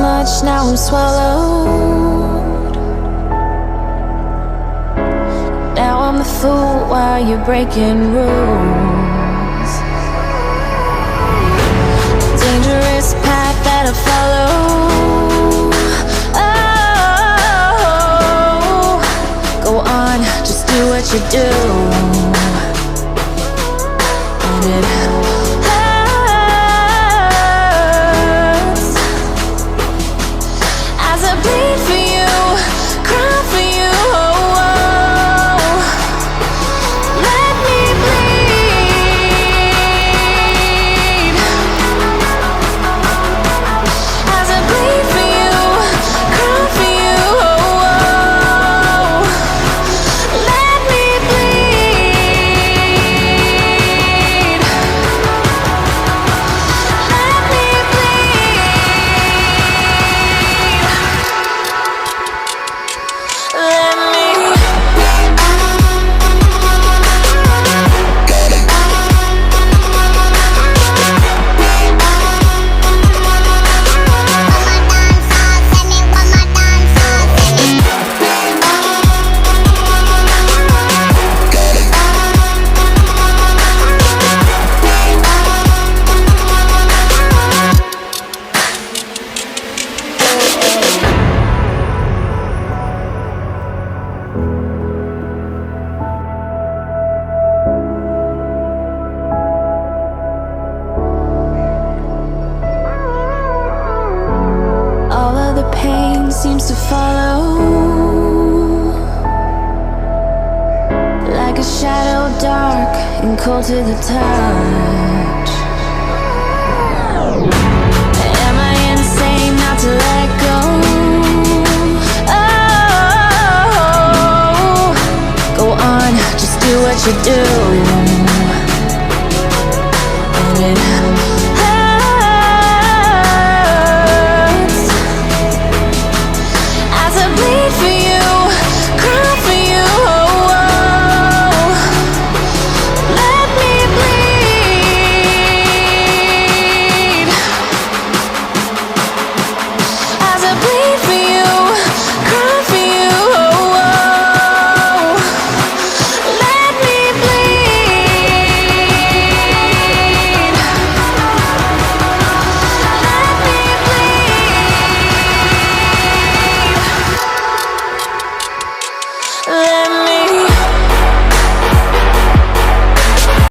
much, now I'm swallowed. Now I'm the fool while you're breaking rules. Dangerous path that I follow. Oh, go on, just do what you do. And it hurts as I bleed for you, cry for you. Oh, oh. Let me bleed as I bleed for you, cry for you. Oh, oh. Let me bleed. Let me bleed. Let me. All of the pain seems to follow, like a shadow, dark and cold to the touch. Am I insane not to let go? Oh, go on, just do what you do.